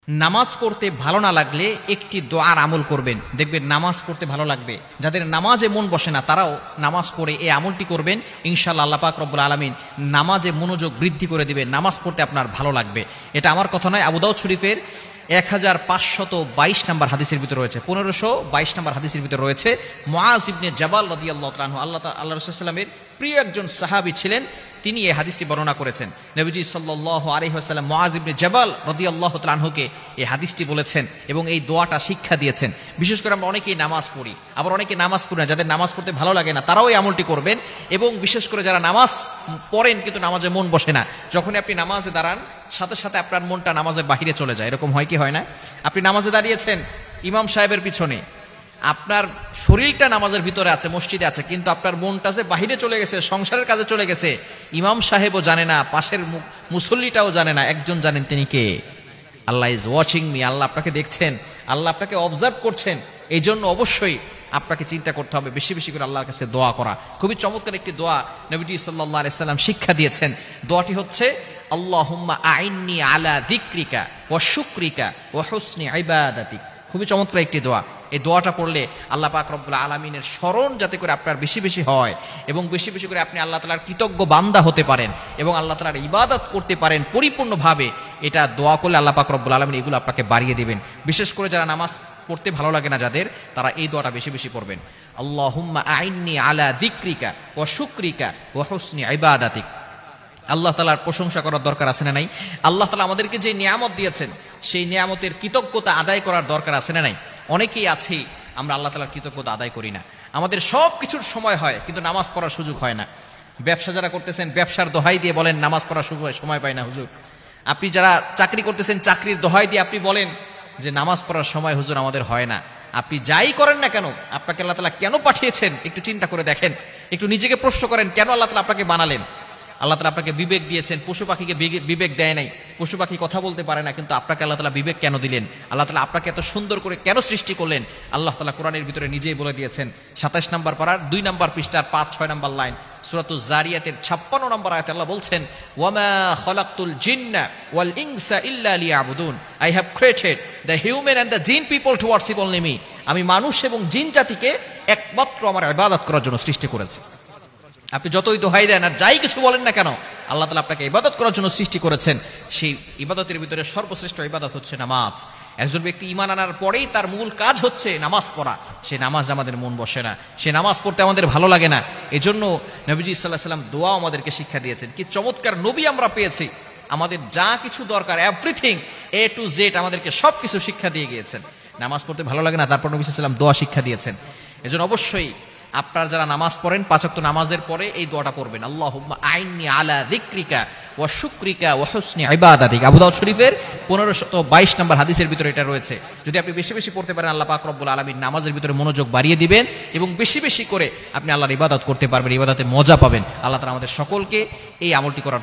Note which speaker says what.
Speaker 1: নামাজ পড়তে ভালো না লাগলে একটি দোয়ার আমল করবেন, দেখবেন নামাজ পড়তে ভালো লাগবে। যাদের নামাজে মন বসে না তারাও নামাজ পড়ে এই আমলটি করবেন, ইনশাআল্লাহ আল্লাহ পাক রব্বুল আলামিন নামাজে মনোযোগ বৃদ্ধি করে দিবেন, নামাজ পড়তে আপনার ভালো লাগবে। এটা আমার কথা নয়, আবু দাউদ শরীফের 1522 নম্বর হাদিসের ভিতরে রয়েছে, 1522 নম্বর হাদিসের ভিতরে রয়েছে। মুআজ ইবনে জাবাল রাদিয়াল্লাহু তাআলা আনহু, আল্লাহ রাসূলুল্লাহ সাল্লাল্লাহু আলাইহি ওয়াসাল্লামের প্রিয় একজন সাহাবী ছিলেন, তিনি এই হাদিসটি বর্ণনা করেছেন। নবীজি সাল্লাল্লাহু আলাইহি ওয়াসাল্লাম মুআজ ইবনে জাবাল রাদিয়াল্লাহু তাআলা আনহুকে এই হাদিসটি বলেছেন এবং এই দোয়াটা শিক্ষা দিয়েছেন। বিশেষ করে আমরা অনেকেই নামাজ পড়ি, আবার অনেকে নামাজ পড়ি না, যাদের নামাজ পড়তে ভালো লাগে না তারাও এই আমলটি করবেন। এবং বিশেষ করে যারা নামাজ পড়েন কিন্তু নামাজে মন বসে না, যখনই আপনি নামাজে দাঁড়ান সাথে সাথে আপনার মনটা নামাজের বাহিরে চলে যায়। এরকম হয় কি হয় না? আপনি নামাজে দাঁড়িয়েছেন ইমাম সাহেবের পিছনে, আপনার শরীরটা নামাজের ভিতরে আছে, মসজিদে আছে, কিন্তু আপনার মনটা যে বাহিরে চলে গেছে, সংসারের কাজে চলে গেছে। ইমাম সাহেবও জানে না, পাশের মুসল্লিটাও জানে না, একজন জানেন, তিনি কে? আল্লাহ ইজ ওয়াচিং মি, আল্লাহ আপনাকে দেখছেন, আল্লাহ আপনাকে অবজার্ভ করছেন। এই জন্য অবশ্যই আপনাকে চিন্তা করতে হবে, বেশি বেশি করে আল্লাহর কাছে দোয়া করা। খুবই চমৎকার একটি দোয়া নবীজি সাল্লাল্লাহু আলাইহি সাল্লাম শিক্ষা দিয়েছেন। দোয়াটি হচ্ছে আল্লাহুম্মা আইন্নি আলা যিকরিকা ওয়া শুকরিকা ওয়া হুসনি ইবাদাতিক। খুবই চমৎকার একটি দোয়া। এই দোয়াটা পড়লে আল্লাহ পাক রব্বুল আলামিনের স্মরণ যাতে করে আপনার বেশি বেশি হয় এবং বেশি বেশি করে আপনি আল্লাহ তাআলার কৃতজ্ঞ বান্দা হতে পারেন এবং আল্লাহ তাআলার ইবাদত করতে পারেন পরিপূর্ণভাবে, এটা দোয়া করলে আল্লাহ পাক রব্বুল আলামিন এগুলো আপনাকে বাড়িয়ে দিবেন। বিশেষ করে যারা নামাজ পড়তে ভালো লাগে না যাদের, তারা এই দোয়াটা বেশি বেশি পড়বেন। আল্লাহুম্মা আইন্নি আলা যিকরিকা ওয়া শুকরিকা ওয়া হুসনি ইবাদাতিক। আল্লাহ তাআলার প্রশংসা করার দরকার আছে না নাই? আল্লাহ তাআলা আমাদেরকে যে নিয়ামত দিয়েছেন সেই নিয়ামতের কৃতজ্ঞতা আদায় করার দরকার আছে না নাই? অনেকেই আছি আমরা আল্লাহ তাআলার কৃতজ্ঞতা আদায় করি না। আমাদের সব কিছুর সময় হয় কিন্তু নামাজ পড়ার সুযোগ হয় না। ব্যবসা যারা করতেছেন ব্যবসার দোহাই দিয়ে বলেন নামাজ পড়ার সময় পাই না হুজুর। আপনি যারা চাকরি করতেছেন চাকরির দোহাই দিয়ে আপনি বলেন যে নামাজ পড়ার সময় হুজুর আমাদের হয় না। আপনি যাই করেন না কেন, আপনাকে আল্লাহ তাআলা কেন পাঠিয়েছেন একটু চিন্তা করে দেখেন, একটু নিজেকে প্রশ্ন করেন, কেন আল্লাহ তাআলা আপনাকে বানালেন? আল্লাহ তাআলা আপনাকে বিবেক দিয়েছেন, পশু পাখিকে বিবেক দেয় নাই, পশু পাখি কথা বলতে পারে না, কিন্তু আপনাকে আল্লাহ তাআলা বিবেক কেন দিলেন? আল্লাহ তাআলা আপনাকে এত সুন্দর করে কেন সৃষ্টি করলেন? আল্লাহ তাআলা কোরআনের ভিতরে নিজেই বলে দিয়েছেন। 27 নম্বর পারার 2 নম্বর পৃষ্ঠার 5-6 নম্বর লাইন, সূরাতুজ জারিয়াতের 56 নম্বর আয়াতে আল্লাহ বলছেন, ওয়ামা খালাকতুল জিন্না ওয়াল ইনসা ইল্লা লিয়াবুদুন, I have created the human and the jinn people to worship only me. আমি মানুষ এবং জিন জাতিকে একমাত্র আমার ইবাদত করার জন্য সৃষ্টি করেছি। আপনি যতই দোহাই দেন আর যাই কিছু বলেন না কেন, আল্লাহ তাআলা আপনাকে ইবাদত করার জন্য সৃষ্টি করেছেন। সেই ইবাদতের ভিতরে সর্বশ্রেষ্ঠ ইবাদত হচ্ছে নামাজ। একজন ব্যক্তি ঈমান আনার পরেই তার মূল কাজ হচ্ছে নামাজ পড়া। সেই নামাজ আমাদের মন বসে না, সে নামাজ পড়তে আমাদের ভালো লাগে না। এজন্য নবীজি সাল্লাল্লাহু আলাইহি ওয়াসাল্লাম দোয়া আমাদেরকে শিক্ষা দিয়েছেন। কি চমৎকার নবী আমরা পেয়েছি! আমাদের যা কিছু দরকার এভরিথিং এ টু জেড আমাদেরকে সব কিছু শিক্ষা দিয়ে গিয়েছেন। নামাজ পড়তে ভালো লাগে না, তারপর নবী সাল্লাল্লাহু আলাইহি ওয়াসাল্লাম দোয়া শিক্ষা দিয়েছেন। এজন্য অবশ্যই আপনারা যারা নামাজ পড়েন 5 ওয়াক্ত নামাজের পরে এই দোয়াটা পড়বেন, আল্লাহুম্মা আইন্নি আলা যিকরিকা ওয়া শুকরিকা ওয়া হুসনি ইবাদাতিক। আবু দাউদ শরীফের 1522 নম্বর হাদিসের ভিতরে এটা রয়েছে। যদি আপনি বেশি বেশি পড়তে পারেন আল্লাহ পাক রব্বুল আলামিন নামাজের ভিতরে মনোযোগ বাড়িয়ে দিবেন এবং বেশি বেশি করে আপনি আল্লাহর ইবাদত করতে পারবেন, ইবাদতে মজা পাবেন। আল্লাহ তাআলা আমাদের সকলকে এই আমলটি করার